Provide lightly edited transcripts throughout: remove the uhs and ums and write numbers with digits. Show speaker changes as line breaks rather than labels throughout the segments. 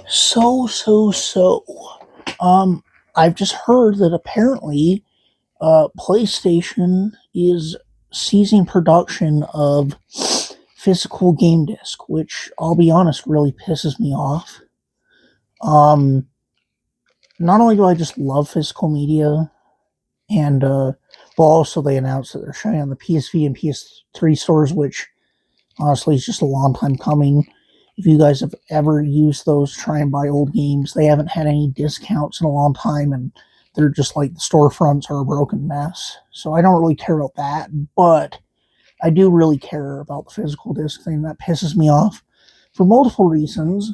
So. Um, I've just heard that apparently, PlayStation is ceasing production of physical game disc, which I'll be honest, really pisses me off. Um, Not only do I just love physical media, and well, also they announced that they're showing on the PSV and PS3 stores, which honestly is just a long time coming. If you guys have ever used those to try and buy old games, they haven't had any discounts in a long time, and they're just like the storefronts are a broken mess. So I don't really care about that, but I do really care about the physical disc thing. That pisses me off for multiple reasons.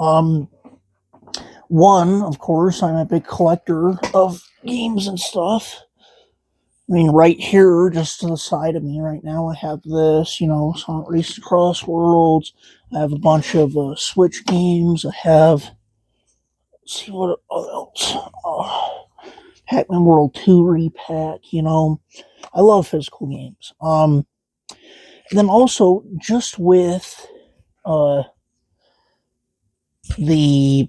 Um, One, of course, I'm a big collector of games and stuff. I mean, right here, just to the side of me right now, I have this, Sonic Race Across Worlds. I have a bunch of Switch games. I have, let's see what else. Pac-Man World 2 repack, I love physical games. And then also, just with uh, the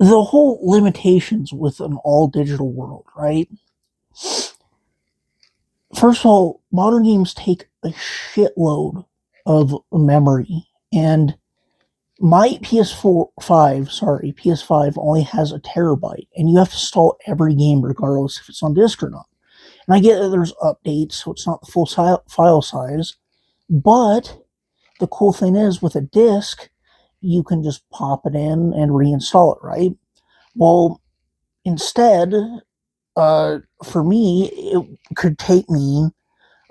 the whole limitations with an all digital world, right? First of all, modern games take a shitload of memory, and my PS5 only has a terabyte, and you have to install every game regardless if it's on disk or not. And I get that there's updates, so it's not the full file size, but the cool thing is with a disk, you can just pop it in and reinstall it, right? Well, instead, for me, it could take me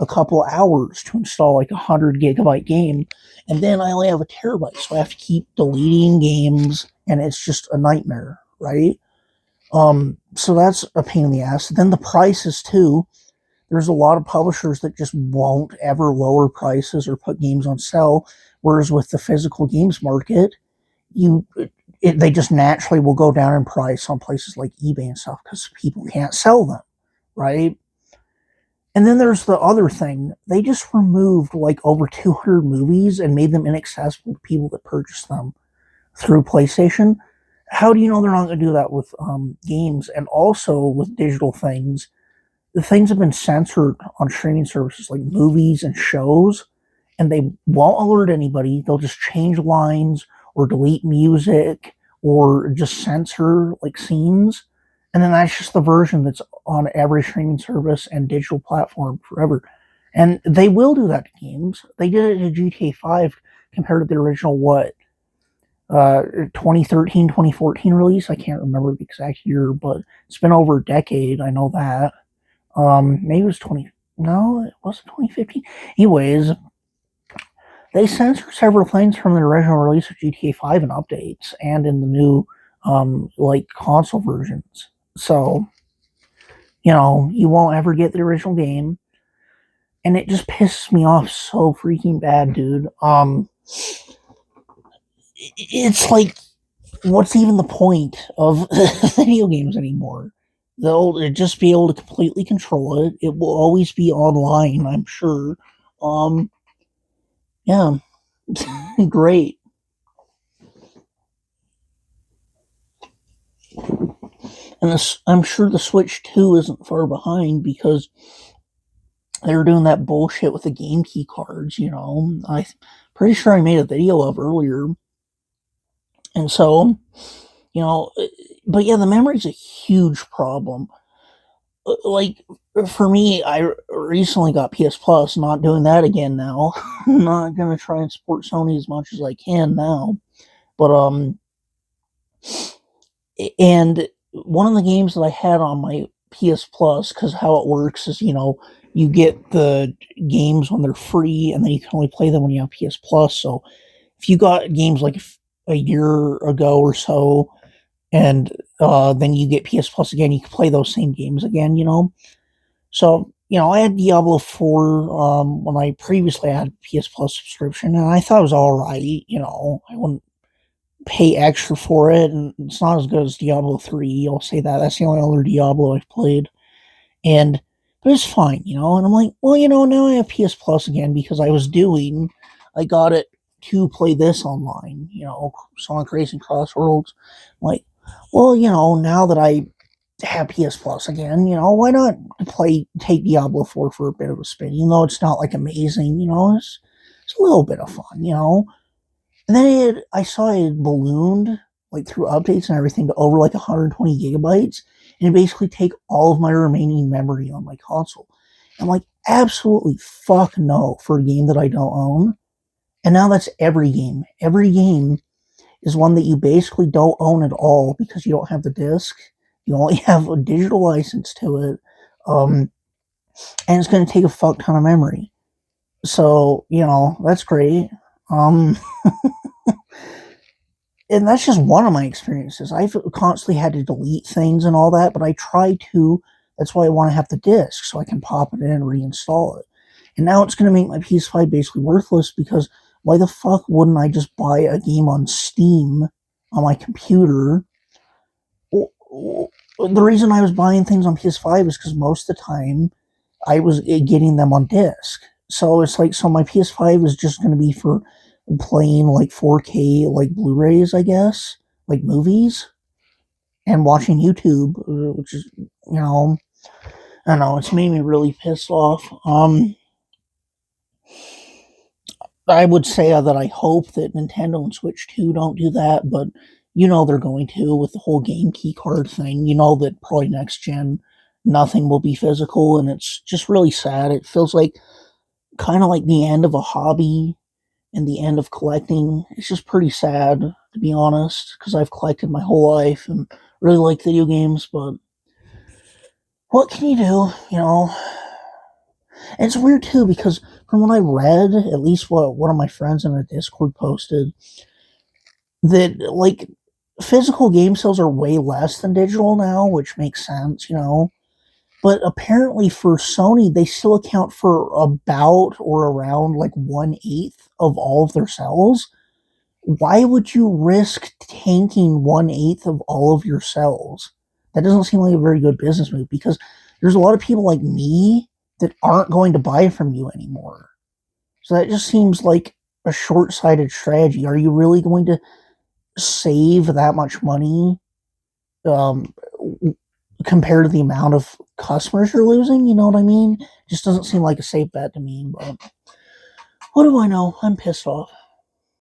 a couple hours to install like a 100 gigabyte game, and then I only have a terabyte, so I have to keep deleting games, and it's just a nightmare, right? So that's a pain in the ass. Then the prices too. There's a lot of publishers that just won't ever lower prices or put games on sale, whereas with the physical games market, you they just naturally will go down in price on places like eBay and stuff because people can't sell them, right? And then there's the other thing. They just removed like over 200 movies and made them inaccessible to people that purchase them through PlayStation. How do you know they're not going to do that with games and also with digital things? The things have been censored on streaming services like movies and shows, and they won't alert anybody. They'll just change lines or delete music or just censor like scenes. And then that's just the version that's on every streaming service and digital platform forever. And they will do that to games. They did it to GTA 5 compared to the original, 2013, 2014 release. I can't remember the exact year, but it's been over a decade. I know that. Maybe it was 20. No, it wasn't 2015. Anyways, they censored several things from the original release of GTA 5 and updates, and in the new, like console versions. So, you won't ever get the original game, and it just pisses me off so freaking bad, dude. It's like, what's even the point of video games anymore? They'll just be able to completely control it. It will always be online, I'm sure. Um, yeah, great. And I'm sure the Switch 2 isn't far behind because they were doing that bullshit with the game key cards, I'm pretty sure I made a video of earlier. And so, you know, but yeah, the memory's a huge problem. Like, for me, I recently got PS Plus, not doing that again now. I'm not gonna try and support Sony as much as I can now. But, and one of the games that I had on my PS Plus, because how it works is, you get the games when they're free, and then you can only play them when you have PS Plus. So if you got games like a year ago or so, and then you get PS Plus again, you can play those same games again. So, I had Diablo 4 when I previously had PS Plus subscription, and I thought it was all right. I wouldn't pay extra for it, and it's not as good as Diablo 3. I'll say that. That's the only other Diablo I've played. But it's fine, and I'm like, well, now I have PS Plus again because I got it to play this online, Sonic Racing Cross Worlds. I'm like, well, now that I have PS Plus again, why not take Diablo 4 for a bit of a spin, even though it's not like amazing, it's a little bit of fun. And then I saw it ballooned like through updates and everything to over like 120 gigabytes, and it basically take all of my remaining memory on my console. I'm like, absolutely fuck no for a game that I don't own. And now that's every game. Every game is one that you basically don't own at all because you don't have the disc. You only have a digital license to it, and it's going to take a fuck ton of memory. So that's great. Um, and that's just one of my experiences. I've constantly had to delete things and all that, but I try to. That's why I want to have the disc so I can pop it in and reinstall it. And now it's going to make my PS5 basically worthless because why the fuck wouldn't I just buy a game on Steam on my computer? The reason I was buying things on PS5 is because most of the time I was getting them on disc. So it's like, so my PS5 is just going to be for playing like 4K, like Blu-rays, I guess, like movies, and watching YouTube, which is, I don't know, it's made me really pissed off. I would say that I hope that Nintendo and Switch 2 don't do that, but they're going to with the whole game key card thing. That probably next gen nothing will be physical, and it's just really sad. It feels like kind of like the end of a hobby and the end of collecting. It's just pretty sad, to be honest, because I've collected my whole life and really like video games, but what can you do, And it's weird too because from what I read, at least what one of my friends in a Discord posted, that like physical game sales are way less than digital now, which makes sense, But apparently for Sony, they still account for about or around like 1/8 of all of their sales. Why would you risk tanking 1/8 of all of your sales? That doesn't seem like a very good business move because there's a lot of people like me that aren't going to buy from you anymore. So that just seems like a short-sighted strategy. Are you really going to save that much money um, compared to the amount of customers you're losing? You know what I mean? Just doesn't seem like a safe bet to me. But what do I know? I'm pissed off.